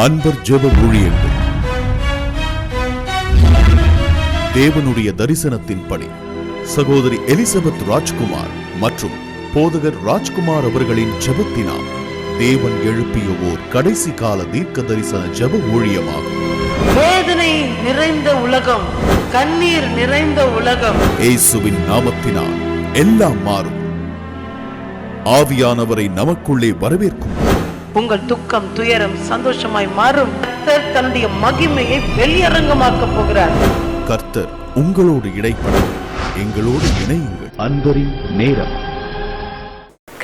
அன்பர் ஜெப ஊழியங்கள். தேவனுடைய தரிசனத்தின்படி சகோதரி எலிசபெத் ராஜ்குமார் மற்றும் போதகர் ராஜ்குமார் அவர்களின் ஜெபத்தினால் தேவன் எழுப்பிய ஓர் கடைசி கால தீர்க்க தரிசன ஜெப ஊழியமாகும். வேதனை நிறைந்த உலகம், கண்ணீர் நிறைந்த உலகம், இயேசுவின் நாமத்தினால் எல்லாம் மாறும். ஆவியானவரை நமக்குள்ளே வரவேற்கும். உங்கள் துக்கம் துயரம் சந்தோஷமாய் மாறும். கர்த்தர் தன்னுடைய மகிமையை வெளியரங்கமாக்க போகிறார். கர்த்தர் உங்களோடு இடைப்பட எங்களோடு இணையுங்கள். அன்பரின் நேரம்.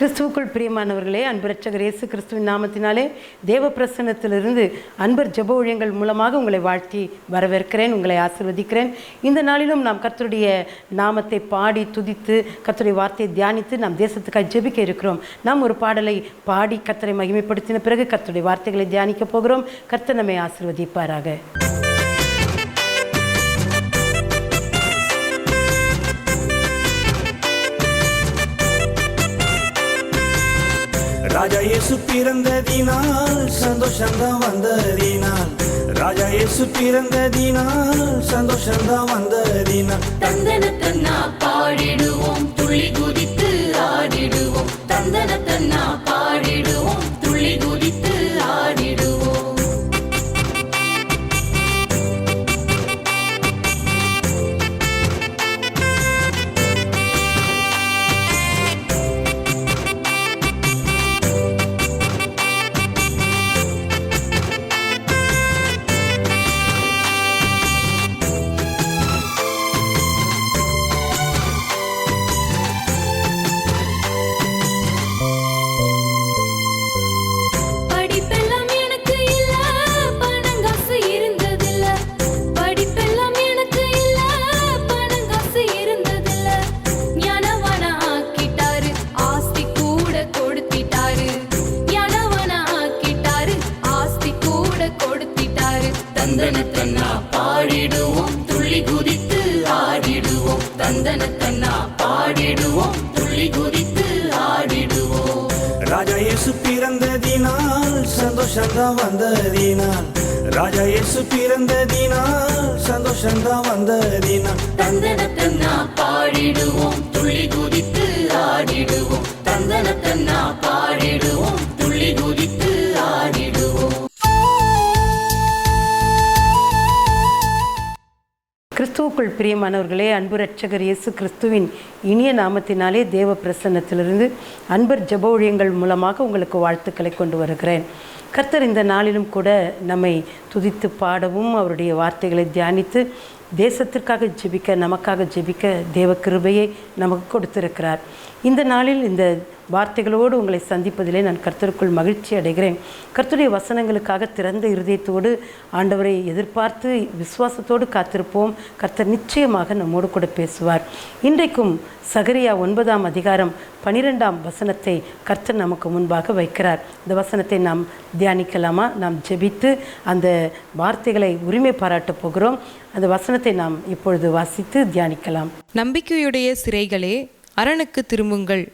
கிறிஸ்துவுக்குள் பிரியமானவர்களே, அன்பு இரட்சகர் இயேசு கிறிஸ்துவின் நாமத்தினாலே தேவ பிரசன்னத்திலிருந்து அன்பர் ஜெப ஊழியங்கள் மூலமாக உங்களை வாழ்த்தி வரவேற்கிறேன், உங்களை ஆசீர்வதிக்கிறேன். இந்த நாளிலும் நாம் கர்த்தருடைய நாமத்தை பாடி துதித்து கர்த்தருடைய வார்த்தையை தியானித்து நாம் தேசத்துக்காக ஜெபிக்க இருக்கிறோம். நாம் ஒரு பாடலை பாடி கர்த்தரை மகிமைப்படுத்தின பிறகு கர்த்தருடைய வார்த்தைகளை தியானிக்க போகிறோம். கர்த்தர் நம்மை ஆசீர்வதிப்பாராக. ராஜா இயேசு பிறந்ததினால் சந்தோஷந்தான் வந்ததினால், ராஜா இயேசு பிறந்ததினால் சந்தோஷந்தான் வந்ததினால், தந்தன தன்னா பாடிடுவோம், துள்ளி குதித்து ஆடிடுவோம். தந்தன தன்னா பாடிடுவோம், துள்ளி குதித்து ஆடிடுவோம். தந்தன தன்னா பாடிடுவோம், துள்ளி குதித்து ஆடிடுவோம். தந்தன தன்னா பாடிடுவோம், துள்ளி குதித்து ஆடிடுவோம். ராஜா இயேசு பிறந்ததினால் சந்தோஷந்தான் வந்ததினால், ராஜா இயேசு பிறந்ததினால் சந்தோஷந்தான் வந்ததினால், தந்தன தன்னா பாடிடுவோம், துள்ளி குதித்து ஆடிடுவோம். தந்தன தன்னா பாடிடுவோம், துள்ளி குதித்து ஆடிடுவோம். கிறிஸ்துவுக்குள் பிரியமானவர்களே, அன்பு இரட்சகர் இயேசு கிறிஸ்துவின் இனிய நாமத்தினாலே தேவ பிரசன்னத்திலிருந்து அன்பர் ஜெப ஊழியங்கள் மூலமாக உங்களுக்கு வாழ்த்துக்களை கொண்டு வருகிறேன். கர்த்தர் இந்த நாளிலும் கூட நம்மை துதித்து பாடவும் அவருடைய வார்த்தைகளை தியானித்து தேசத்திற்காக ஜெபிக்க, நமக்காக ஜெபிக்க தேவ கிருபையை நமக்கு கொடுத்திருக்கிறார். இந்த நாளில் இந்த வார்த்தைகளோடு உங்களை சந்திப்பதிலே நான் கர்த்தருக்குள் மகிழ்ச்சி அடைகிறேன். கர்த்தருடைய வசனங்களுக்காக திறந்த இருதயத்தோடு ஆண்டவரை எதிர்பார்த்து விசுவாசத்தோடு காத்திருப்போம். கர்த்தர் நிச்சயமாக நம்மோடு கூட பேசுவார். இன்றைக்கும் சகரியா 9ஆம் அதிகாரம் 12ஆம் வசனத்தை கர்த்தர் நமக்கு முன்பாக வைக்கிறார். இந்த வசனத்தை நாம் தியானிக்கலாமா? நாம் ஜெபித்து அந்த வார்த்தைகளை உரிமை பாராட்டப் போகிறோம். அந்த வசனத்தை நாம் இப்பொழுது வாசித்து தியானிக்கலாம். நம்பிக்கையுடைய சிறைகளே, அரணுக்கு திரும்புங்கள்,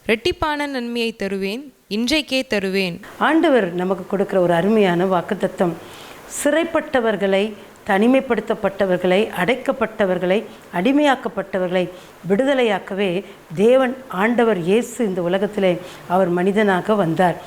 இரட்டிப்பான நன்மையை தருவேன், இன்றைக்கே தருவேன். ஆண்டவர் நமக்கு கொடுக்கிற ஒரு அருமையான வாக்குத்தத்தம். சிறைப்பட்டவர்களை, தனிமைப்படுத்தப்பட்டவர்களை, அடைக்கப்பட்டவர்களை, அடிமையாக்கப்பட்டவர்களை விடுதலையாக்கவே தேவன் ஆண்டவர் இயேசு இந்த உலகத்திலே அவர் மனிதனாக வந்தார்.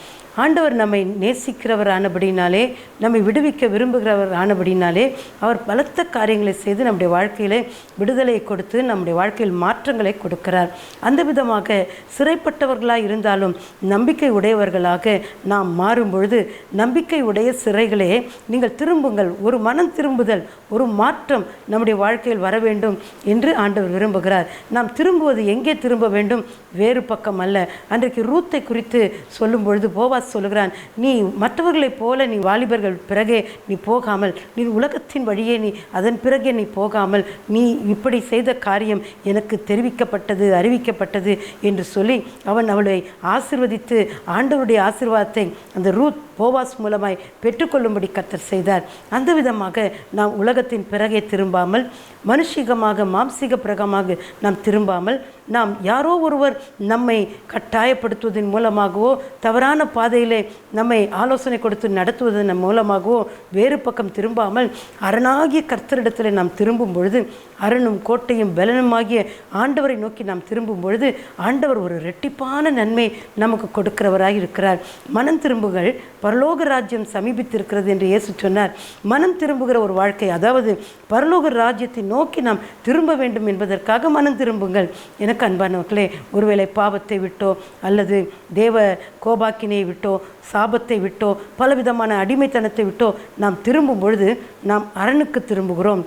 ஆண்டவர் நம்மை நேசிக்கிறவர் ஆனபடினாலே, நம்மை விடுவிக்க விரும்புகிறவர் ஆனபடினாலே அவர் பலத்த காரியங்களை செய்து நம்முடைய வாழ்க்கையிலே விடுதலையை கொடுத்து நம்முடைய வாழ்க்கையில் மாற்றங்களை கொடுக்கிறார். அந்த விதமாக சிறைப்பட்டவர்களாக இருந்தாலும் நம்பிக்கை உடையவர்களாக நாம் மாறும் பொழுது, நம்பிக்கை உடைய சிறைகளே நீங்கள் திரும்புங்கள். ஒரு மனம் திரும்புதல், ஒரு மாற்றம் நம்முடைய வாழ்க்கையில் வர வேண்டும் என்று ஆண்டவர் விரும்புகிறார். நாம் திரும்புவது எங்கே திரும்ப வேண்டும்? வேறு பக்கம் அல்ல. அன்றைக்கு ரூத்தை குறித்து சொல்லும் பொழுது போவாஸ் சொல்லுகிறான், நீ மற்றவர்களைப் போல நீ வாலிபர்கள் பிறகே நீ போகாமல், நீ உலகத்தின் வழியே நீ அதன் பிறகே நீ போகாமல், நீ இப்படி செய்த காரியம் எனக்கு தெரிவிக்கப்பட்டது, அறிவிக்கப்பட்டது என்று சொல்லி அவன் அவளை ஆசீர்வதித்து ஆண்டவருடைய ஆசீர்வாதத்தை அந்த ரூத் போவாஸ் மூலமாய் பெற்றுக்கொள்ளும்படி கர்த்தர் செய்தார். அந்த விதமாக நாம் உலகத்தின் பிறகே திரும்பாமல், மனுஷிகமாக மாம்சீக பிரகமாக நாம் திரும்பாமல் நாம் யாரோ ஒருவர் நம்மை கட்டாயப்படுத்துவதன் மூலமாகவோ தவறான பாதையிலே நம்மை ஆலோசனை கொடுத்து நடத்துவதன் மூலமாகவோ வேறு பக்கம் திரும்பாமல் அரணாகிய கர்த்தரிடத்தில் நாம் திரும்பும் பொழுது, அரணும் கோட்டையும் பலனுமாகிய ஆண்டவரை நோக்கி நாம் திரும்பும் பொழுது ஆண்டவர் ஒரு இரட்டிப்பான நன்மை நமக்கு கொடுக்கிறவராக இருக்கிறார். மனம் திரும்புகள், பரலோக ராஜ்யம் சமீபித்திருக்கிறது என்று இயேசு சொன்னார். மனம் திரும்புகிற ஒரு வாழ்க்கை, அதாவது பரலோக ராஜ்யத்தை நோக்கி நாம் திரும்ப வேண்டும் என்பதற்காக மனம் திரும்புங்கள். எனக்கு அன்பானவர்களே, ஒருவேளை பாவத்தை விட்டோ அல்லது தேவ கோபாக்கினையை விட்டோ சாபத்தை விட்டோ பலவிதமான அடிமைத்தனத்தை விட்டோ நாம் திரும்பும் பொழுது நாம் அரணுக்கு திரும்புகிறோம்.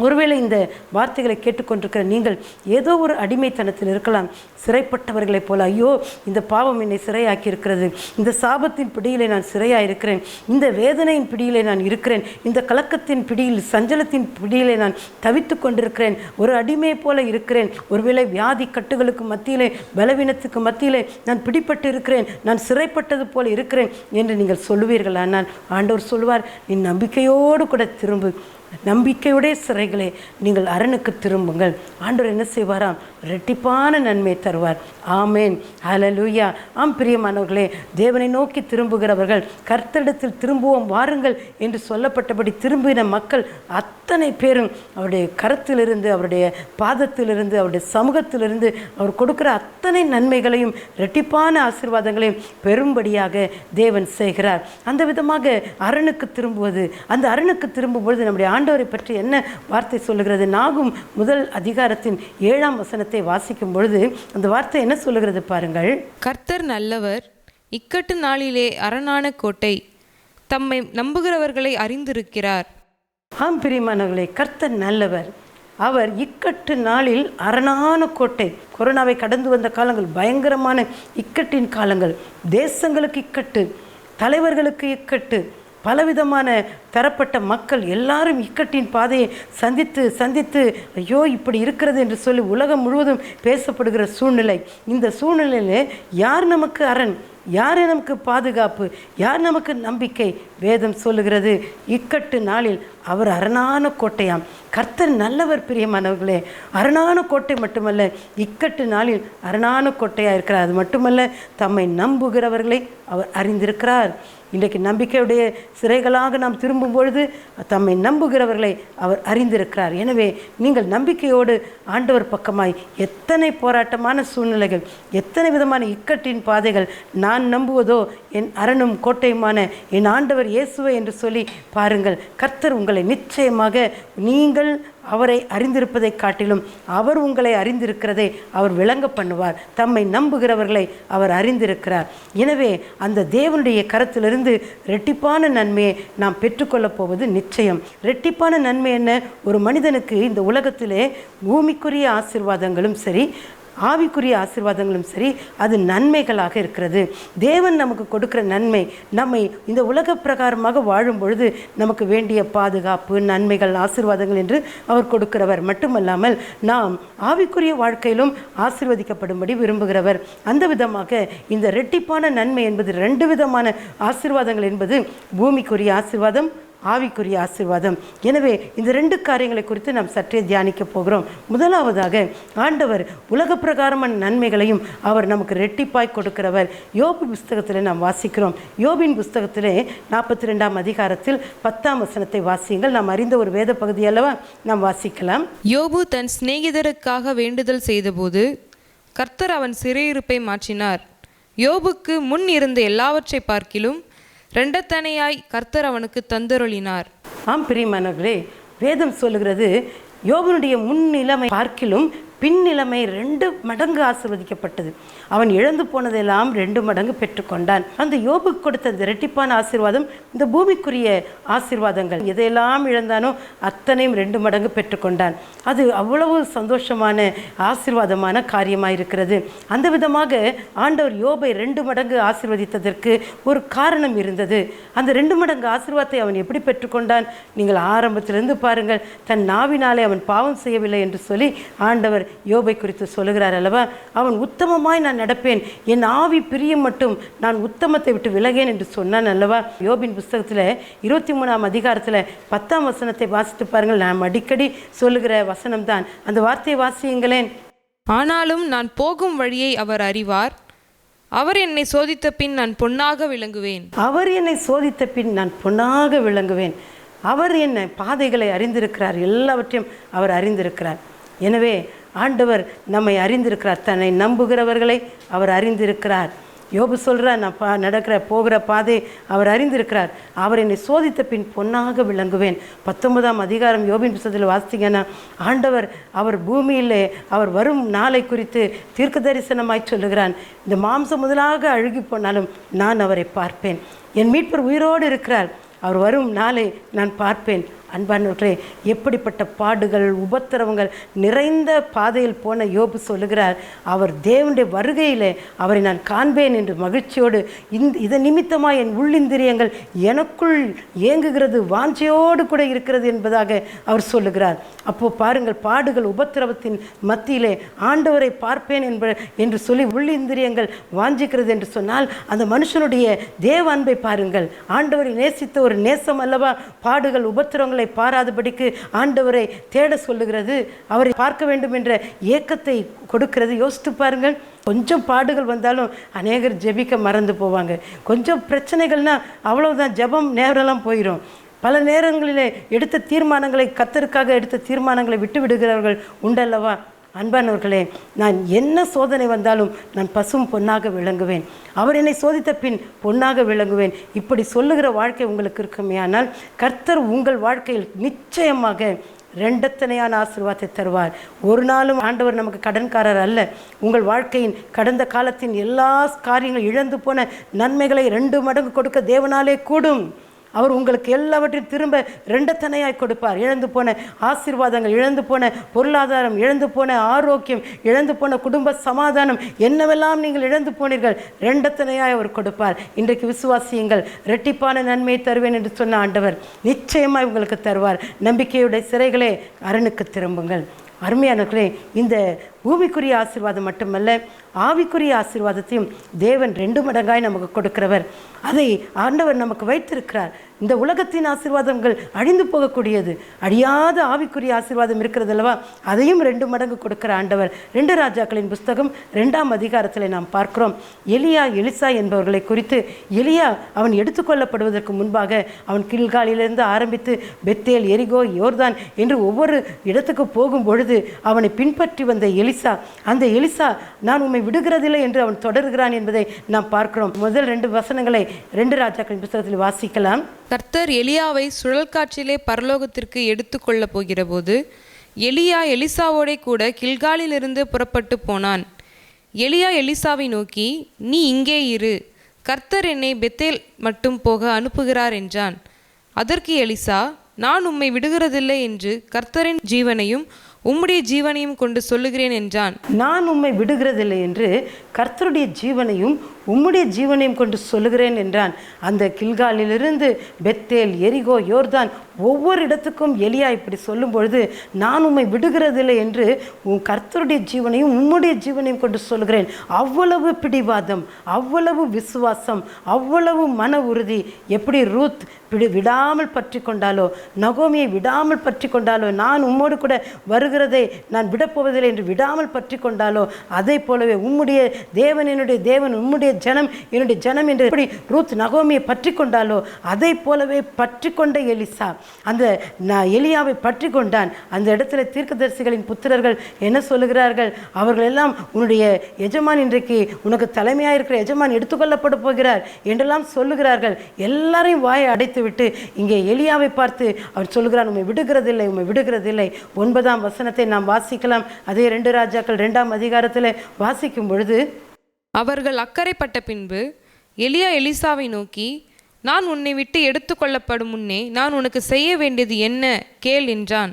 ஒருவேளை இந்த வார்த்தைகளை கேட்டுக்கொண்டிருக்கிற நீங்கள் ஏதோ ஒரு அடிமைத்தனத்தில் இருக்கலாம். சிறைப்பட்டவர்களைப் போல, ஐயோ இந்த பாவம் என்னை சிறையாக்கி இருக்கிறது, இந்த சாபத்தின் பிடியிலே நான் சிறையாயிருக்கிறேன், இந்த வேதனையின் பிடியிலே நான் இருக்கிறேன், இந்த கலக்கத்தின் பிடியில் சஞ்சலத்தின் பிடியிலே நான் தவித்து கொண்டிருக்கிறேன், ஒரு அடிமை போல இருக்கிறேன். ஒருவேளை வியாதி கட்டுகளுக்கு மத்தியிலே, பலவீனத்துக்கு மத்தியிலே நான் பிடிப்பட்டு இருக்கிறேன், நான் சிறைப்பட்டது போல இருக்கிறேன் என்று நீங்கள் சொல்லுவீர்கள். ஆனால் ஆண்டவர் சொல்வார், நீ நம்பிக்கையோடு கூட திரும்பு. நம்பிக்கையுடைய சிறைகளே, நீங்கள் அரணுக்கு திரும்புங்கள். ஆண்டவர் என்ன செய்வாராம்? இரட்டிப்பான நன்மை தருவார். ஆமேன், ஹல்லேலூயா. ஆம் பிரியமானவர்களே, தேவனை நோக்கி திரும்புகிறவர்கள், கர்த்தரிடத்தில் திரும்புவோம் வாருங்கள் என்று சொல்லப்பட்டபடி திரும்பின மக்கள் அத்தனை பேரும் அவருடைய கரத்திலிருந்து, அவருடைய பாதத்திலிருந்து, அவருடைய சமூகத்திலிருந்து அவர் கொடுக்கிற அத்தனை நன்மைகளையும் இரட்டிப்பான ஆசீர்வாதங்களையும் பெரும்படியாக தேவன் செய்கிறார். அந்த விதமாக அரணுக்கு திரும்புவது, அந்த அரணுக்கு திரும்பும்பொழுது நம்முடைய ஆண்டவரை பற்றி என்ன வார்த்தை சொல்லுகிறது? நாகும் முதல் அதிகாரத்தின் 7ஆம் வசனத்தை வாசிக்கும் பொழுது அந்த வார்த்தை என்ன சொல்லுகிறது பாருங்கள். கர்த்தர் நல்லவர், இக்கட்டு நாளிலே அரணான கோட்டை, தம்மை நம்புகிறவர்களை அறிந்திருக்கிறார். ஆம் பிரியமானவர்களே, கர்த்தர் நல்லவர். அவர் இக்கட்டு நாளில் அரணான கோட்டை. கொரோனாவை கடந்து வந்த காலங்கள் பயங்கரமான இக்கட்டின் காலங்கள். தேசங்களுக்கு இக்கட்டு, தலைவர்களுக்கு இக்கட்டு, பலவிதமான தரப்பட்ட மக்கள் எல்லாரும் இக்கட்டின் பாதையை சந்தித்து ஐயோ இப்படி இருக்கிறது என்று சொல்லி உலகம் முழுவதும் பேசப்படுகிற சூழ்நிலை. இந்த சூழ்நிலையில் யார் நமக்கு அரண், யார் நமக்கு பாதுகாப்பு, யார் நமக்கு நம்பிக்கை? வேதம் சொல்லுகிறது, இக்கட்டு நாளில் அவர் அரணான கோட்டையாம். கர்த்தர் நல்லவர் பிரியமானவர்களே. அரணான கோட்டை மட்டுமல்ல, இக்கட்டு நாளில் அரணான கோட்டையாக இருக்கிறார். அது மட்டுமல்ல, தம்மை நம்புகிறவர்களை அவர் அறிந்திருக்கிறார். இன்றைக்கு நம்பிக்கையுடைய சிறைகளாக நாம் திரும்பும் பொழுது தம்மை நம்புகிறவர்களை அவர் அறிந்திருக்கிறார். எனவே நீங்கள் நம்பிக்கையோடு ஆண்டவர் பக்கமாய், எத்தனை போராட்டமான சூழ்நிலைகள், எத்தனை விதமான இக்கட்டின் பாதைகள், நான் நம்புவதோ என் அரணும் கோட்டையுமான என் ஆண்டவர் இயேசுவை என்று சொல்லி பாருங்கள். கர்த்தர் உங்களை நிச்சயமாக, நீங்கள் அவரை அறிந்திருப்பதை காட்டிலும் அவர் உங்களை அறிந்திருக்கிறதை அவர் விளங்க பண்ணுவார். தம்மை நம்புகிறவர்களை அவர் அறிந்திருக்கிறார். எனவே அந்த தேவனுடைய கரத்திலிருந்து இரட்டிப்பான நன்மையை நாம் பெற்றுக்கொள்ளப் போவது நிச்சயம். இரட்டிப்பான நன்மை என்ன? ஒரு மனிதனுக்கு இந்த உலகத்திலே பூமிக்குரிய ஆசீர்வாதங்களும் சரி, ஆவிக்குரிய ஆசீர்வாதங்களும் சரி, அது நன்மைகளாக இருக்கிறது. தேவன் நமக்கு கொடுக்கிற நன்மை, நம்மை இந்த உலக பிரகாரமாக வாழும் பொழுது நமக்கு வேண்டிய பாதுகாப்பு, நன்மைகள், ஆசீர்வாதங்கள் என்று அவர் கொடுக்கிறவர் மட்டுமல்லாமல் நாம் ஆவிக்குரிய வாழ்க்கையிலும் ஆசீர்வதிக்கப்படும்படி விரும்புகிறவர். அந்த விதமாக இந்த இரட்டிப்பான நன்மை என்பது 2 விதமான ஆசீர்வாதங்கள் என்பது பூமிக்குரிய ஆசீர்வாதம், ஆவிக்குரிய ஆசீர்வாதம். எனவே இந்த 2 காரியங்களை குறித்து நாம் சற்றே தியானிக்க போகிறோம். முதலாவதாக, ஆண்டவர் உலக பிரகாரமான நன்மைகளையும் அவர் நமக்கு இரட்டிப்பாய் கொடுக்கிறவர். யோபு புஸ்தகத்தில் நாம் வாசிக்கிறோம். யோபின் புஸ்தகத்திலே 42ஆம் அதிகாரத்தில் 10ஆம் வசனத்தை வாசியுங்கள். நாம் அறிந்த ஒரு வேத பகுதி அல்லவா, நாம் வாசிக்கலாம். யோபு தன் சிநேகிதருக்காக வேண்டுதல் செய்தபோது கர்த்தர் அவன் சிறையிருப்பை மாற்றினார். யோபுக்கு முன் இருந்த எல்லாவற்றை பார்க்கிலும் 2 தனையாய் கர்த்தர் அவனுக்கு தந்தருளினார். ஆம் பிரியமானவர்களே, வேதம் சொல்லுகிறது, யோபனுடைய முன்னிலைமை பார்க்கிலும் பின்னிலைமை 2 மடங்கு ஆசீர்வதிக்கப்பட்டது. அவன் இழந்து போனதெல்லாம் 2 மடங்கு பெற்றுக்கொண்டான். அந்த யோபுக்கு கொடுத்த இந்த இரட்டிப்பான ஆசீர்வாதம் இந்த பூமிக்குரிய ஆசீர்வாதங்கள். எதையெல்லாம் இழந்தானோ அத்தனையும் 2 மடங்கு பெற்றுக்கொண்டான். அது அவ்வளவு சந்தோஷமான ஆசீர்வாதமான காரியமாக இருக்கிறது. அந்த விதமாக ஆண்டவர் யோபை 2 மடங்கு ஆசீர்வதித்ததற்கு ஒரு காரணம் இருந்தது. அந்த 2 மடங்கு ஆசீர்வாதத்தை அவன் எப்படி பெற்றுக்கொண்டான்? நீங்கள் ஆரம்பத்திலிருந்து பாருங்கள். தன் நாவினாலே அவன் பாவம் செய்யவில்லை என்று சொல்லி ஆண்டவர் யோபை குறித்து சொல்லுகிறார் அல்லவா. அவன் உத்தமமாய் நான் நடப்பேன், என் ஆவி பிரியம் மட்டும் நான் உத்தமத்தை விட்டு விலகேன் என்று சொன்னான் அல்லவா. யோபின் புஸ்தகத்தில் 23ஆம் அதிகாரத்தில் 10ஆம் வசனத்தை வாசித்து பாருங்கள். நாம் அடிக்கடி சொல்லுகிற வசனம் தான். அந்த வார்த்தையை வாசியுங்களேன். ஆனாலும் நான் போகும் வழியை அவர் அறிவார். அவர் என்னை சோதித்த பின் நான் பொன்னாக விளங்குவேன். அவர் என்னை சோதித்த பின் நான் பொன்னாக விளங்குவேன். அவர் என்ன பாதைகளை அறிந்திருக்கிறார், எல்லாவற்றையும் அவர் அறிந்திருக்கிறார். எனவே ஆண்டவர் நம்மை அறிந்திருக்கிறார், தன்னை நம்புகிறவர்களை அவர் அறிந்திருக்கிறார். யோபு சொல்கிறார், நான் நடக்கிற போகிற பாதை அவர் அறிந்திருக்கிறார். அவர் என்னை சோதித்த பின் பொன்னாக விளங்குவேன். 19ஆம் அதிகாரம் யோபின் புத்தகத்தில் வாசித்தீங்கன்னா ஆண்டவர் அவர் பூமியிலே அவர் வரும் நாளை குறித்து தீர்க்க தரிசனமாய் சொல்லுகிறான். இந்த மாம்சம் முதலாக அழுகி போனாலும் நான் அவரை பார்ப்பேன். என் மீட்பர் உயிரோடு இருக்கிறார், அவர் வரும் நாளை நான் பார்ப்பேன். அன்பானவர்களே, எப்படிப்பட்ட பாடுகள் உபத்திரவங்கள் நிறைந்த பாதையில் போன யோபு சொல்லுகிறார், அவர் தேவனுடைய வருகையிலே அவரை நான் காண்பேன் என்று மகிழ்ச்சியோடு இதன் நிமித்தமாக என் உள்ளிந்திரியங்கள் எனக்குள் ஏங்குகிறது, வாஞ்சையோடு கூட இருக்கிறது என்பதாக அவர் சொல்லுகிறார். அப்போது பாருங்கள், பாடுகள் உபத்திரவத்தின் மத்தியிலே ஆண்டவரை பார்ப்பேன் என்று சொல்லி உள்ளிந்திரியங்கள் வாஞ்சிக்கிறது என்று சொன்னால் அந்த மனுஷனுடைய தேவ அன்பை பாருங்கள். ஆண்டவரை நேசித்த ஒரு நேசம் அல்லவா பாடுகள் உபத்திரவங்களை பாராதபடிக்கு ஆண்டவரை தேட சொல்லுகிறது, அவரை பார்க்க வேண்டும் என்ற ஏக்கத்தை கொடுக்கிறது. யோசித்து பாருங்கள், கொஞ்சம் பாடுகள் வந்தாலும் அநேகர் ஜெபிக்க மறந்து போவாங்க. கொஞ்சம் பிரச்சனைகள்னா அவ்வளவுதான், ஜெபம் நேரெல்லாம் போயிடும். பல நேரங்களிலே எடுத்த தீர்மானங்களை, கர்த்தருக்காக எடுத்த தீர்மானங்களை விட்டு விடுகிறவர்கள் உண்டல்லவா? அன்பானவர்களே, நான் என்ன சோதனை வந்தாலும் நான் பசும் பொன்னாக விளங்குவேன். அவர் என்னை சோதித்த பின் பொன்னாக விளங்குவேன். இப்படி சொல்லுகிற வாழ்க்கை உங்களுக்கு இருக்குமே, ஆனால் கர்த்தர் உங்கள் வாழ்க்கையில் நிச்சயமாக ரெண்டத்தனையான ஆசீர்வாதத்தை தருவார். ஒரு நாளும் ஆண்டவர் நமக்கு கடன்காரர் அல்ல. உங்கள் வாழ்க்கையின் கடந்த காலத்தின் எல்லா காரியங்களும் இழந்து போன நன்மைகளை 2 மடங்கு கொடுக்க தேவனாலே கூடும். அவர் உங்களுக்கு எல்லாவற்றையும் திரும்ப ரெண்டத்தனையாய் கொடுப்பார். இழந்து போன ஆசீர்வாதங்கள், இழந்து போன பொருளாதாரம், இழந்து போன ஆரோக்கியம், இழந்து போன குடும்ப சமாதானம், என்னவெல்லாம் நீங்கள் இழந்து போனீர்கள் ரெண்டத்தனையாய் அவர் கொடுப்பார். இன்றைக்கு விசுவாசியுங்கள், இரட்டிப்பான நன்மையை தருவேன் என்று சொன்ன ஆண்டவர் நிச்சயமாய் உங்களுக்கு தருவார். நம்பிக்கையுடைய சிறைகளே அரணுக்கு திரும்புங்கள். அருமையானவர்களே, இந்த பூமிக்குரிய ஆசீர்வாதம் மட்டுமல்ல, ஆவிக்குரிய ஆசீர்வாதத்தையும் தேவன் 2 மடங்காய் நமக்கு கொடுக்கிறவர். அதை ஆண்டவர் நமக்கு வைத்திருக்கிறார். இந்த உலகத்தின் ஆசீர்வாதங்கள் அழிந்து போகக்கூடியது, அழியாத ஆவிக்குரிய ஆசீர்வாதம் இருக்கிறது அல்லவா? அதையும் 2 மடங்கு கொடுக்கிற ஆண்டவர். 2 ராஜாக்களின் புஸ்தகம் 2ஆம் அதிகாரத்தில் நாம் பார்க்கிறோம். எலியா எலிசா என்பவர்களை குறித்து. எலியா அவன் எடுத்துக்கொள்ளப்படுவதற்கு முன்பாக அவன் கில்காலிலிருந்து ஆரம்பித்து பெத்தேல், எரிகோ, யோர்தான் என்று ஒவ்வொரு இடத்துக்கு போகும் பொழுது அவனை பின்பற்றி வந்த எலிசா, அந்த எலிசா நான் உம்மை விடுகிறதில்லை என்று அவன் தொடர்கிறான் என்பதை நாம் பார்க்கிறோம். முதல் 2 வசனங்களை 2 ராஜாக்களின் புத்தகத்தில் வாசிக்கலாம். கர்த்தர் எலியாவை சுழல் காற்றிலே பரலோகத்திற்கு எடுத்து கொள்ள போகிற போது எலியா எலிசாவோடே கூட கில்காலிலிருந்து புறப்பட்டு போனான். எலியா எலிசாவை நோக்கி, நீ இங்கே இரு, கர்த்தர் என்னை பெத்தேல் மட்டும் போக அனுப்புகிறார் என்றான். அதற்கு எலிசா, நான் உம்மை விடுகிறதில்லை என்று கர்த்தரின் ஜீவனையும் உம்முடைய ஜீவனையும் கொண்டு சொல்லுகிறேன் என்றான். நான் உம்மை விடுகிறதில்லை என்று கர்த்தருடைய ஜீவனையும் உம்முடைய ஜீவனையும் கொண்டு சொல்லுகிறேன் என்றான். அந்த கில்காலிலிருந்து பெத்தேல், எரிகோ, யோர்தான் ஒவ்வொரு இடத்துக்கும் எலியா இப்படி சொல்லும் பொழுது, நான் உம்மை விடுகிறதில்லை என்று உன் கர்த்தருடைய ஜீவனையும் உம்முடைய ஜீவனையும் கொண்டு சொல்லுகிறேன். அவ்வளவு பிடிவாதம், அவ்வளவு விசுவாசம், அவ்வளவு மன உறுதி. எப்படி ரூத் விடாமல் பற்றி கொண்டாலோ, நகோமியை விடாமல் பற்றி கொண்டாலோ, நான் உம்மோடு கூட வருகிறதை நான் விடப்போவதில்லை என்று விடாமல் பற்றி கொண்டாலோ, அதை போலவே உம்முடைய தேவன் என்னுடைய தேவன், உம்முடைய ஜனம் என்னுடைய ஜனம் என்று எப்படி ரூத் நகோமியை பற்றி கொண்டாலோ, அதை போலவே பற்றி கொண்ட எலிசா அந்த எலியாவை பற்றி கொண்டான். அந்த இடத்துல தீர்க்கதரிசிகளின் புத்திரர்கள் என்ன சொல்லுகிறார்கள்? அவர்கள் எல்லாம் உன்னுடைய எஜமான், இன்றைக்கு உனக்கு தலைமையாக இருக்கிற எஜமான் எடுத்துக்கொள்ளப்பட போகிறார் என்றெல்லாம் சொல்லுகிறார்கள். எல்லாரையும் வாயை அடைத்து விட்டு இங்கே எலியாவை பார்த்து அவர் சொல்லுகிறார், உம்மை விடுகிறதில்லை, உம்மை விடுகிறதில்லை. 9ஆம் வசனத்தை நாம் வாசிக்கலாம். அதே 2 ராஜாக்கள் 2ஆம் அதிகாரத்தில் வாசிக்கும் பொழுது, அவர்கள் அக்கறைப்பட்ட பின்பு எலியா எலிசாவை நோக்கி, நான் உன்னை விட்டு எடுத்துக்கொள்ளப்படும் முன்னே நான் உனக்கு செய்ய வேண்டியது என்ன கேள் என்றான்.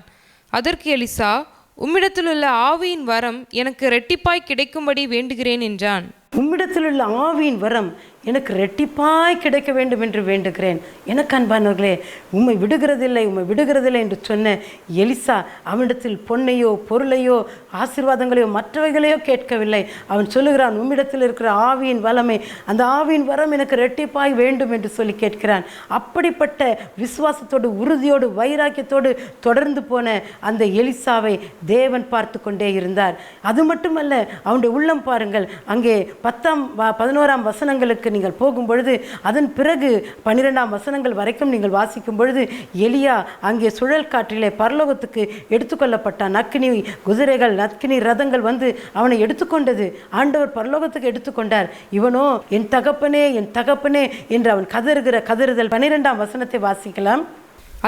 அதற்கு எலிசா, உம்மிடத்திலுள்ள ஆவியின் வரம் எனக்கு இரட்டிப்பாய் கிடைக்கும்படி வேண்டுகிறேன் என்றான். உம்மிடத்திலுள்ள ஆவியின் வரம் எனக்கு ரெட்டிப்பாய் கிடைக்க வேண்டும் என்று வேண்டுகிறேன். எனக்கு அன்பானவர்களே, உம்மை விடுகிறதில்லை என்று சொன்ன எலிசா அவனிடத்தில் பொன்னையோ பொருளையோ ஆசீர்வாதங்களையோ மற்றவைகளையோ கேட்கவில்லை. அவன் சொல்லுகிறான், உம்மிடத்தில் இருக்கிற ஆவியின் வல்லமை, அந்த ஆவியின் வரம் எனக்கு ரெட்டிப்பாய் வேண்டும் என்று சொல்லி கேட்கிறான். அப்படிப்பட்ட விசுவாசத்தோடு உறுதியோடு வைராக்கியத்தோடு தொடர்ந்து போன அந்த எலிசாவை தேவன் பார்த்து கொண்டே இருந்தார். அது மட்டுமல்ல, அவனுடைய உள்ளம் பாருங்கள். அங்கே 11ஆம் வசனங்களுக்கு நீங்கள் போகும் பொழுது, அதன் பிறகு 12ஆம் வசனங்கள் வரைக்கும் நீங்கள் வாசிக்கும் பொழுது, எலியா அங்கே சுழல் காற்றிலே பரலோகத்துக்கு எடுத்துக்கொள்ளப்பட்டான். அக்கினி குதிரைகள், அக்கினி ரதங்கள் வந்து அவனை எடுத்துக்கொண்டது. ஆண்டவர் பரலோகத்துக்கு எடுத்துக்கொண்டார். இவனோ என் தகப்பனே என் தகப்பனே என்று அவன் கதறுகிற கதறுதல். 12ஆம் வசனத்தை வாசிக்கலாம்.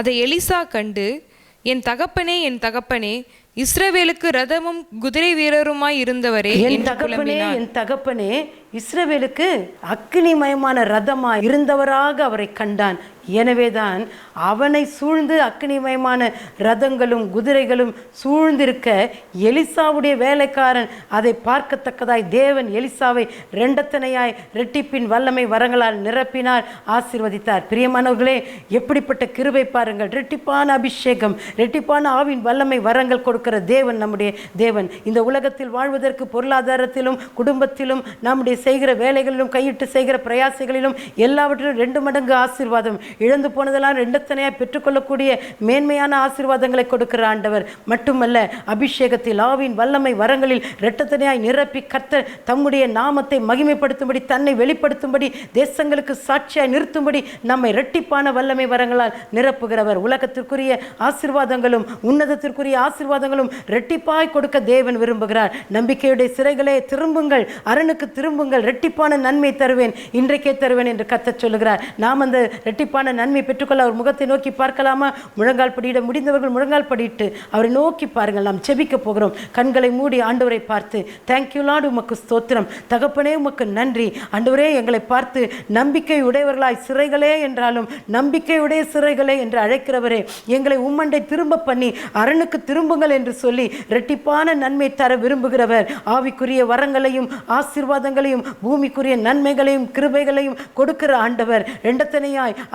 அதை எலிசா கண்டு, என் தகப்பனே என் தகப்பனே, இஸ்ரவேலுக்கு ரதமும் குதிரை வீரருமாய் இருந்தவரே, என் தகப்பனே என் தகப்பனே, இஸ்ரவேலுக்கு அக்கினிமயமான ரதமாய் இருந்தவராக அவரை கண்டான். எனவேதான் அவனை சூழ்ந்து அக்கினிமயமான ரதங்களும் குதிரைகளும் சூழ்ந்திருக்க எலிசாவுடைய வேலைக்காரன் அதை பார்க்கத்தக்கதாய் தேவன் எலிசாவை ரெண்டத்தனையாய் ரெட்டிப்பின் வல்லமை வரங்களால் நிரப்பினார், ஆசீர்வதித்தார். பிரியமானவர்களே, எப்படிப்பட்ட கிருபை பாருங்கள்! ரெட்டிப்பான அபிஷேகம், ரெட்டிப்பான ஆவின் வல்லமை வரங்கள் கொடுக்கிற தேவன் நம்முடைய தேவன். இந்த உலகத்தில் வாழ்வதற்கு பொருளாதாரத்திலும் குடும்பத்திலும் நம்முடைய செய்கிற வேலைகளிலும் கையிட்டு செய்கிற பிரயாசங்களிலும் எல்லாவற்றிலும் 2 மடங்கு ஆசீர்வாதம், இழந்து போனதெல்லாம் 2 பெற்றுக்கொள்ளக்கூடிய மேன்மையான ஆசீர்வாதங்களை கொடுக்கிற ஆண்டவர். மட்டுமல்ல, அபிஷேகத்தில் ஆவின் வல்லமை வரங்களில் 2 நிரப்பி கர்த்தர் தம்முடைய நாமத்தை மகிமைப்படுத்தும்படி, தன்னை வெளிப்படுத்தும்படி, தேசங்களுக்கு சாட்சியாய் நிறுத்தும்படி நம்மை இரட்டிப்பான வல்லமை வரங்களால் நிரப்புகிறவர். உலகத்திற்குரிய ஆசீர்வாதங்களும் உன்னதத்திற்குரிய ஆசீர்வாதங்களும் இரட்டிப்பாய் கொடுக்க தேவன் விரும்புகிறார். நம்பிக்கையுடைய சிறைகளே திரும்புங்கள், அரணுக்கு திரும்புங்கள், இரட்டிப்பான நன்மை தருவேன், இன்றைக்கே தருவேன் என்று கர்த்தர் சொல்லுகிறார். நாம் அந்த இரட்டிப்பான நன்மை பெற்றுக்கொள்ள அவர் முகத்தை நோக்கி பார்க்கலாமா? முழங்கால் படியிட முடிந்தவர்கள் முழங்கால் படியிட்டு அவரை நோக்கி பாருங்கள். நாம் செபிக்க போகிறோம். கண்களை மூடி ஆண்டவரை பார்த்து, தேங்க்யூ லார்ட், உமக்கு ஸ்தோத்திரம், தகப்பனே உமக்கு நன்றி. ஆண்டவரே, எங்களை பார்த்து நம்பிக்கை உடையவர்களாய் சிறைகளே என்றாலும் நம்பிக்கையுடைய சிறைகளே என்று அழைக்கிறவரே, எங்களை உம்மண்டை திரும்ப பண்ணி அரணுக்கு திரும்புங்கள் என்று சொல்லி இரட்டிப்பான நன்மை தர விரும்புகிறவர். ஆவிக்குரிய வரங்களையும் ஆசீர்வாதங்களையும் பூமிக்குரிய நன்மைகளையும் கிருபைகளையும் கொடுக்கிற ஆண்டவர். 2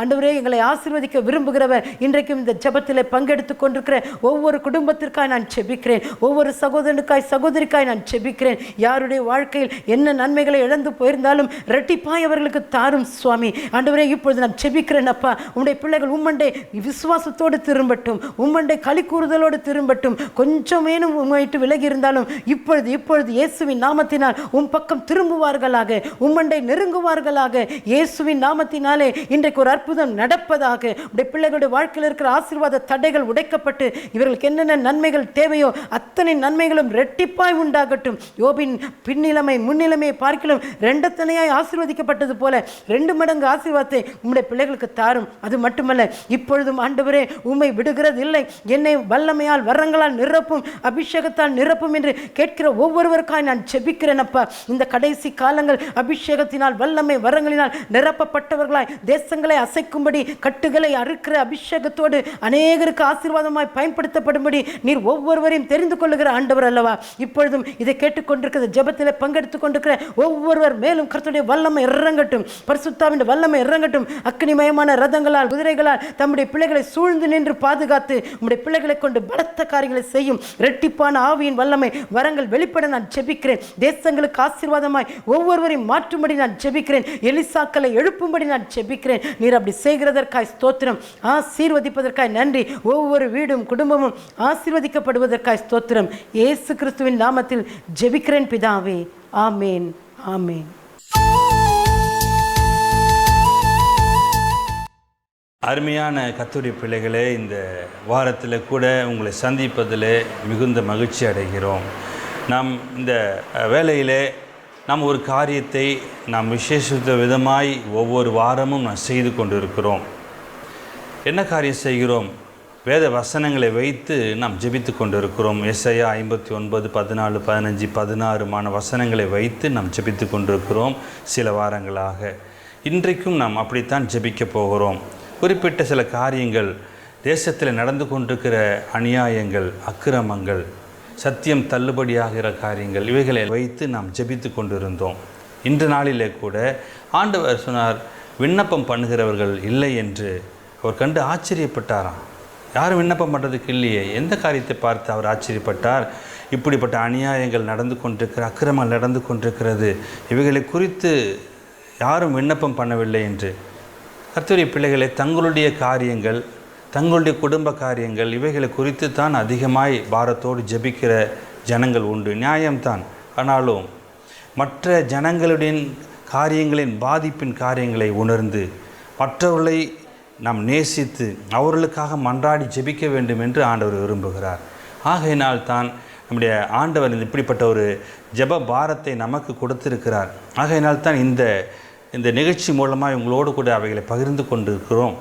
ஆண்டவரே, எங்களை ஆசீர்வதிக்க விரும்புகிறவர். இன்றைக்கும் இந்த ஜெபத்தில் பங்கெடுத்துக் கொண்டிருக்கிற ஒவ்வொரு குடும்பத்திற்காய் நான் செபிக்கிறேன். ஒவ்வொரு சகோதரனுக்காய் சகோதரிக்காய் நான் செபிக்கிறேன். யாருடைய வாழ்க்கையில் என்ன நன்மைகளை இழந்து போயிருந்தாலும் இரட்டிப்பாய் அவர்களுக்கு தாரும் சுவாமி. ஆண்டவரே, இப்பொழுது நான் செபிக்கிறேன் அப்பா, உம்முடைய பிள்ளைகள் உம்மண்டை விசுவாசத்தோடு திரும்பட்டும், உம்மண்டை களி கூறுதலோடு திரும்பட்டும். கொஞ்சமேனும் உம்மையிட்டு விலகி இருந்தாலும் இப்பொழுது இயேசுவின் நாமத்தினால் உம் பக்கம் திரும்புவார்களாக, உம்மண்டை நெருங்குவார்களாக. இயேசுவின் நாமத்தினாலே இன்றைக்கு ஒரு அற்புதம் நடப்பதாக. உடைய பிள்ளைகளுடைய வாழ்க்கையில் இருக்கிற ஆசீர்வாத தடைகள் உடைக்கப்பட்டு இவர்களுக்கு என்னென்ன நன்மைகள் தேவையோ அத்தனை நன்மைகளும் இரட்டிப்பாய் உண்டாகட்டும். யோபின் பின்னிலைமை முன்னிலைமையை பார்க்கலாம் 2 ஆசீர்வதிக்கப்பட்டது போல 2 மடங்கு ஆசீர்வாதத்தை உம்முடைய பிள்ளைகளுக்கு தாரும். அது மட்டுமல்ல, இப்பொழுதும் ஆண்டவரே, உம்மை விடுகிறது இல்லை, என்னை வல்லமையால் வரங்களால் நிரப்பும், அபிஷேகத்தால் நிரப்பும் என்று கேட்கிற ஒவ்வொருவருக்காய் நான் செபிக்கிறேன் அப்பா. இந்த கடைசி காலங்கள் அபிஷேகத்தினால் வல்லமை வரங்களினால் நிரப்பப்பட்டவர்களாய் தேசங்களை அசைக்கும்படி, கட்டுகளை அறுக்கிற அபிஷேகத்தோடு அநேகருக்கு ஆசீர்வாதமாய் பயன்படுத்தப்படும்படி நீர் ஒவ்வொருவரையும் தெரிந்து கொள்ளுகிற ஆண்டவர் அல்லவா. இப்பொழுதும் இதை கேட்டுக்கொண்டிருக்கிற ஜெபத்தில் பங்கெடுத்துக் கொண்டிருக்கிற ஒவ்வொருவர் மேலும் கர்த்தருடைய வல்லமை இறங்கட்டும், பரிசுத்தாவின் வல்லமை இறங்கட்டும். அக்னிமயமான ரதங்களால் குதிரைகளால் தம்முடைய பிள்ளைகளை சூழ்ந்து நின்று பாதுகாத்து உம்முடைய பிள்ளைகளை கொண்டு பலத்த காரியங்களை செய்யும் இரட்டிப்பான ஆவியின் வல்லமை வரங்கள் வெளிப்பட நான் ஜெபிக்கிறேன். தேசங்களுக்கு ஆசீர்வாதமாய் ஒவ்வொருவரையும் மாற்றும்படி நான் ஜெபிக்கிறேன். எலிசாக்களை எழுப்பும்படி நான் ஜெபிக்கிறேன். நீர் அப்படி செய்கிறதற்காய் ஸ்தோத்திரம், ஆசீர்வதிப்பதற்காய் நன்றி. ஒவ்வொரு வீடும் குடும்பமும் ஆசீர்வதிக்கப்படுவதற்காய் ஸ்தோத்திரம். இயேசு கிறிஸ்துவின் நாமத்தில் ஜெபிக்கிறேன் பிதாவே, ஆமேன், ஆமேன். அருமையான கர்த்தருடைய பிள்ளைகளே, இந்த வாரத்தில் கூட உங்களை சந்திப்பதில் மிகுந்த மகிழ்ச்சி அடைகிறோம். நாம் இந்த வேளையிலே நாம் ஒரு காரியத்தை நாம் விசேஷித்த விதமாய் ஒவ்வொரு வாரமும் நாம் செய்து கொண்டிருக்கிறோம். என்ன காரியம் செய்கிறோம்? வேத வசனங்களை வைத்து நாம் ஜெபித்து கொண்டிருக்கிறோம். எஸ்ஐயா 59, 14, 15, 16 வசனங்களை வைத்து நாம் ஜெபித்து கொண்டிருக்கிறோம் சில வாரங்களாக. இன்றைக்கும் நாம் அப்படித்தான் ஜெபிக்க போகிறோம். குறிப்பிட்ட சில காரியங்கள், தேசத்தில் நடந்து கொண்டிருக்கிற அநியாயங்கள், அக்கிரமங்கள், சத்தியம் தள்ளுபடியாகிற காரியங்கள், இவைகளை வைத்து நாம் ஜெபித்து கொண்டிருந்தோம். இன்று நாளிலே கூட ஆண்டவர் சொன்னார், விண்ணப்பம் பண்ணுகிறவர்கள் இல்லை என்று அவர் கண்டு ஆச்சரியப்பட்டாராம். யாரும் விண்ணப்பம் பண்ணுறதுக்கு இல்லையே. எந்த காரியத்தை பார்த்து அவர் ஆச்சரியப்பட்டார்? இப்படிப்பட்ட அநியாயங்கள் நடந்து கொண்டிருக்கிற, அக்கிரமங்கள் நடந்து கொண்டிருக்கிறது, இவைகளை குறித்து யாரும் விண்ணப்பம் பண்ணவில்லை என்று. கர்த்தருடைய பிள்ளைகளை தங்களுடைய காரியங்கள், தங்களுடைய குடும்ப காரியங்கள், இவைகளை குறித்து தான் அதிகமாய் பாரத்தோடு ஜெபிக்கிற ஜனங்கள் உண்டு. நியாயம்தான். ஆனாலும் மற்ற ஜனங்களுடைய காரியங்களின் பாதிப்பின் காரியங்களை உணர்ந்து மற்றவர்களை நாம் நேசித்து அவர்களுக்காக மன்றாடி ஜெபிக்க வேண்டும் என்று ஆண்டவர் விரும்புகிறார். ஆகையினால் தான் நம்முடைய ஆண்டவர் இப்படிப்பட்ட ஒரு ஜெப பாரத்தை நமக்கு கொடுத்திருக்கிறார். ஆகையினால் தான் இந்த நிகழ்ச்சி மூலமாக உங்களோடு கூட அவைகளை பகிர்ந்து கொண்டிருக்கிறோம்.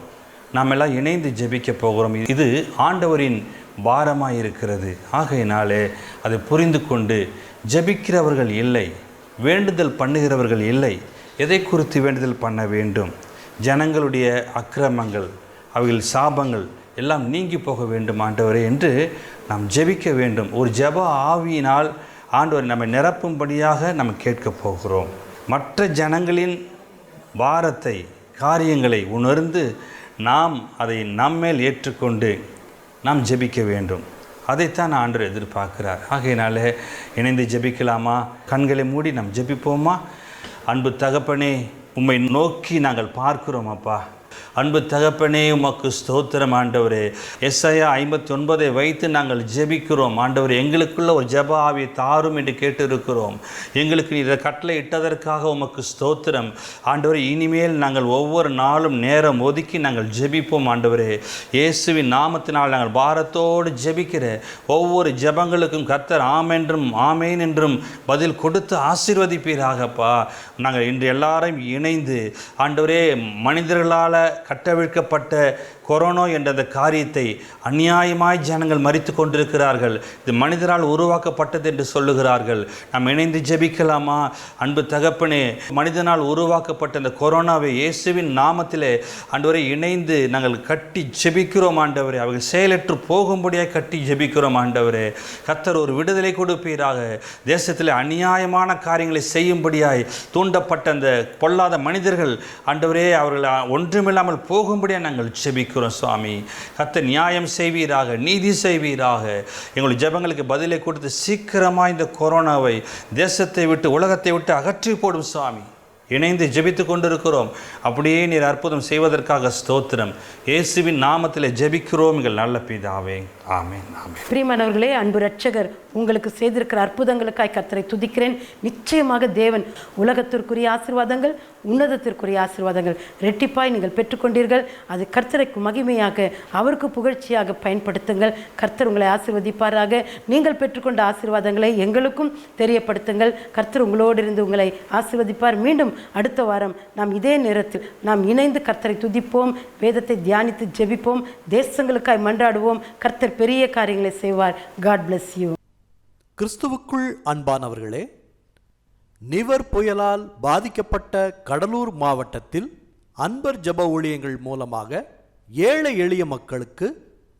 நாம் எல்லாம் இணைந்து ஜெபிக்க போகிறோம். இது ஆண்டவரின் பாரமாக இருக்கிறது. ஆகையினாலே அதை புரிந்து கொண்டு ஜெபிக்கிறவர்கள் இல்லை, வேண்டுதல் பண்ணுகிறவர்கள் இல்லை. எதை குறித்து வேண்டுதல் பண்ண வேண்டும்? ஜனங்களுடைய அக்கிரமங்கள், அவைகள் சாபங்கள் எல்லாம் நீங்கி போக வேண்டும் ஆண்டவரே என்று நாம் ஜெபிக்க வேண்டும். ஒரு ஜெப ஆவியினால் ஆண்டவர் நம்மை நிரப்பும்படியாக நம்ம கேட்க போகிறோம். மற்ற ஜனங்களின் பாரத்தை, காரியங்களை உணர்ந்து நாம் அதை நம்மேல் ஏற்றுக்கொண்டு நாம் ஜெபிக்க வேண்டும். அதைத்தான் ஆண்டவர் எதிர்பார்க்கிறார். ஆகையினாலே இணைந்து ஜெபிக்கலாமா? கண்களை மூடி நாம் ஜெபிப்போமா? அன்பு தகப்பனே, உம்மை நோக்கி நாங்கள் பார்க்கிறோம் அப்பா. அன்பு தகப்பனே, உமக்கு ஸ்தோத்திரம் ஆண்டவரே. எஸ்ஐயா 59 வைத்து நாங்கள் ஜெபிக்கிறோம் ஆண்டவரே. எங்களுக்குள்ள ஒரு ஜெப ஆவியை தாரும் என்று கேட்டிருக்கிறோம். எங்களுக்கு இதை கட்டளை இட்டதற்காக உமக்கு ஸ்தோத்திரம் ஆண்டவரே. இனிமேல் நாங்கள் ஒவ்வொரு நாளும் நேரம் ஒதுக்கி நாங்கள் ஜெபிப்போம் ஆண்டவரே. இயேசுவின் நாமத்தினால் நாங்கள் பாரத்தோடு ஜெபிக்கிற ஒவ்வொரு ஜெபங்களுக்கும் கர்த்தர் ஆமென்றும் ஆமேன் என்றும் பதில் கொடுத்து ஆசீர்வதிப்பீராகப்பா. நாங்கள் இன்று எல்லாரையும் இணைந்து ஆண்டவரே, மனிதர்களால் கட்டவிழ்க்கப்பட்ட கொரோனா என்ற அந்த காரியத்தை அநியாயமாய் ஜனங்கள் மரித்து கொண்டிருக்கிறார்கள். இது மனிதரால் உருவாக்கப்பட்டது என்று சொல்லுகிறார்கள். நாம் இணைந்து ஜெபிக்கலாமா? அன்பு தகப்பனே, மனிதனால் உருவாக்கப்பட்ட இந்த கொரோனாவை இயேசுவின் நாமத்திலே ஆண்டவரை இணைந்து நாங்கள் கட்டி ஜெபிக்கிறோம் ஆண்டவரே. அவர்கள் செயலற்று போகும்படியாக கட்டி ஜெபிக்கிறோம் ஆண்டவரே. கர்த்தர் ஒரு விடுதலை கொடுப்பீராக. தேசத்தில் அநியாயமான காரியங்களை செய்யும்படியாய் தூண்டப்பட்ட அந்த பொல்லாத மனிதர்கள் ஆண்டவரே, அவர்கள் ஒன்றுமில்லாமல் போகும்படியாக நாங்கள் ஜெபிக்கிறோம் சுவாமி. கர்த்தர் நியாயம் செய்வீராக, நீதி செய்வீராக. எங்களுடைய ஜெபங்களுக்கு பதிலை கொடுத்து சீக்கிரமாக இந்த கொரோனாவை தேசத்தை விட்டு, உலகத்தை விட்டு அகற்றி போடும் சுவாமி. இணைந்து ஜெபித்து கொண்டிருக்கிறோம். அப்படியே நீர் அற்புதம் செய்வதற்காக ஸ்தோத்திரம். இயேசுவின் நாமத்தில் ஜெபிக்கிறோம் எங்கள் நல்ல பிதாவே. ஆமென், ஆமென். பிரியமானவர்களே, அன்பு ரட்சகர் உங்களுக்கு செய்திருக்கிற அற்புதங்களுக்காய் கர்த்தரை துதிக்கிறேன். நிச்சயமாக தேவன் உலகத்திற்குரிய ஆசீர்வாதங்கள், உன்னதத்திற்குரிய ஆசீர்வாதங்கள் ரெட்டிப்பாய் நீங்கள் பெற்றுக்கொண்டீர்கள். அது கர்த்தருக்கு மகிமையாக, அவருக்கு புகழ்ச்சியாக பயன்படுத்துங்கள். கர்த்தர் உங்களை ஆசீர்வதிப்பாராக. நீங்கள் பெற்றுக்கொண்ட ஆசீர்வாதங்களை எங்களுக்கும் தெரியப்படுத்துங்கள். கர்த்தர் உங்களோடு இருந்து உங்களை ஆசீர்வதிப்பார். மீண்டும் அடுத்த வாரம் நாம் இதே நேரத்தில் நாம் இணைந்து கர்த்தரை துதிப்போம், வேதத்தை தியானித்து ஜெபிப்போம், தேசங்களுக்காய் மன்றாடுவோம். கர்த்தர் பெரிய காரியங்களை செய்வார். God bless you. கிறிஸ்துவுக்குள் அன்பானவர்களே, நிவர் புயலால் பாதிக்கப்பட்ட கடலூர் மாவட்டத்தில் அன்பர் ஜெப ஊழியங்கள் மூலமாக ஏழை எளிய மக்களுக்கு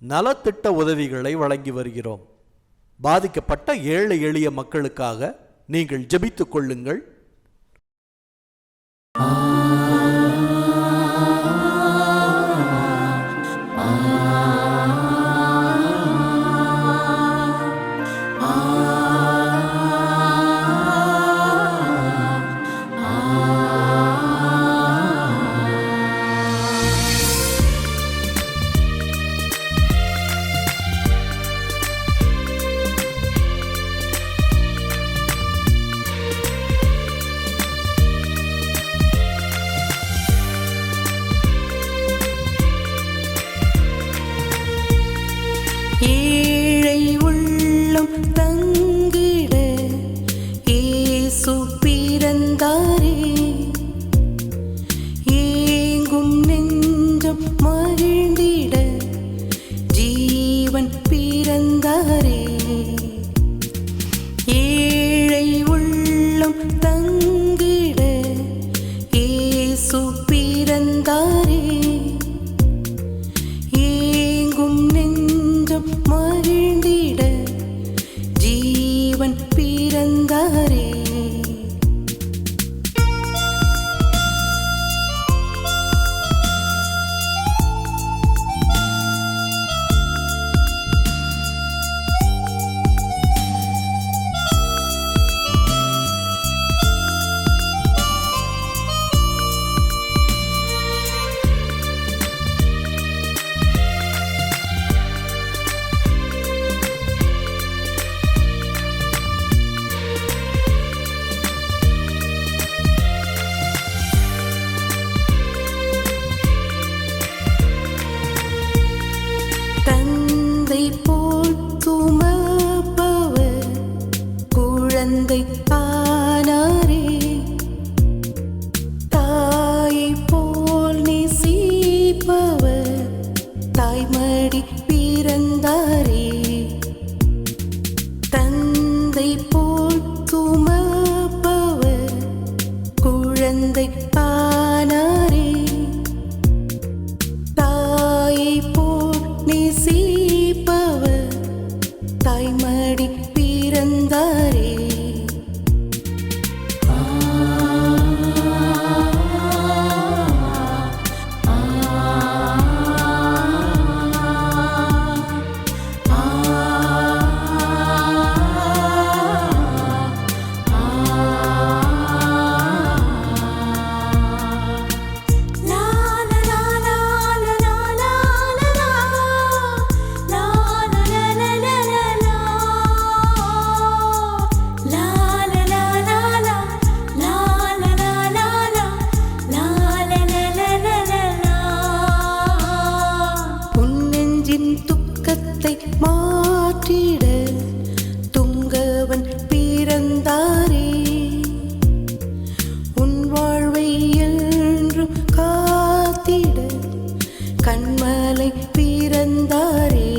நலத்திட்ட உதவிகளை வழங்கி வருகிறோம். பாதிக்கப்பட்ட ஏழை எளிய மக்களுக்காக நீங்கள் ஜெபித்துக் கொள்ளுங்கள். ஏழை உள்ளம் தங்கிட இயேசு பிறந்தாரே, ஏங்கும் நெஞ்சம் மகிழ்ந்திட ஜீவன் பிறந்தாரே. ஏழை உள்ளம் தங்கிட இயேசு பிறந்தாரே, ஏங்கும் நெஞ்சம் மகிழ்ந்திட ஜீவன் பிறந்தாரே. உடனடி பிறந்தாரே. மாற்றிட துங்கவன் பிறந்தாரே. உன் வாழ்வை என்றும் காத்திட கண்மலை பிறந்தாரே.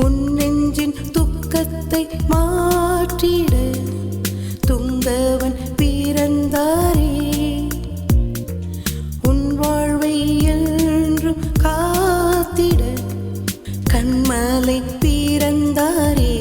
உன் நெஞ்சின் துக்கத்தை மாற்றிட துங்கவன் பிறந்தாரே. உன் வாழ்வை என்றும் காத்திட கண்மலை பிறந்தாரே.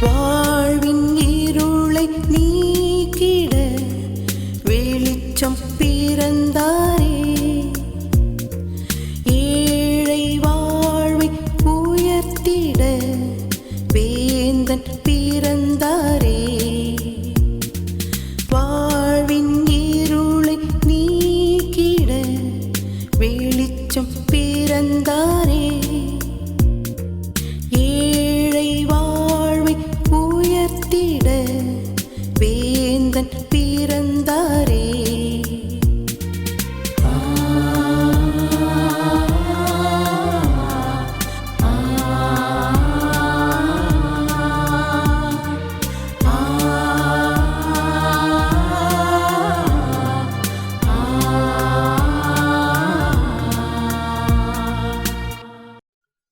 வாழ்வின் இருளை நீக்கிட வெளிச்சம் பிறந்தாரே. ஏழை வாழ்வை உயர்த்திட வேந்தன் பிறந்தாரே. வாழ்வின் இருளை நீக்கிட வெளிச்சம் பிறந்தாரே. ஏழை வாழ்வை உயர்த்திட வேந்தன் பிறந்தாரே.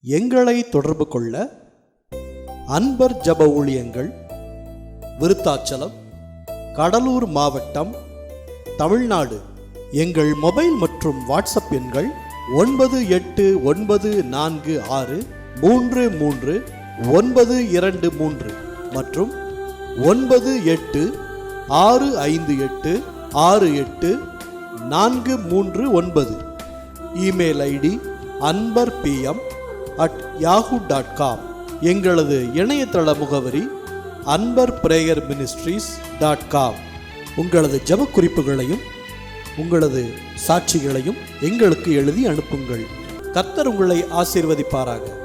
எங்களை தொடர்பு கொள்ள அன்பர் ஜப ஊழியங்கள், விருத்தாச்சலம், கடலூர் மாவட்டம், தமிழ்நாடு. எங்கள் மொபைல் மற்றும் வாட்ஸ்அப் எண்கள் 9894333923 மற்றும் 9865868439. Email ID anbarpm@yahoo.com. எங்களது இணையதள முகவரி anbarprayerministries.com. உங்களது ஜெப குறிப்புகளையும் உங்களது சாட்சிகளையும் எங்களுக்கு எழுதி அனுப்புங்கள். கர்த்தர் உங்களை ஆசீர்வதிப்பாராக.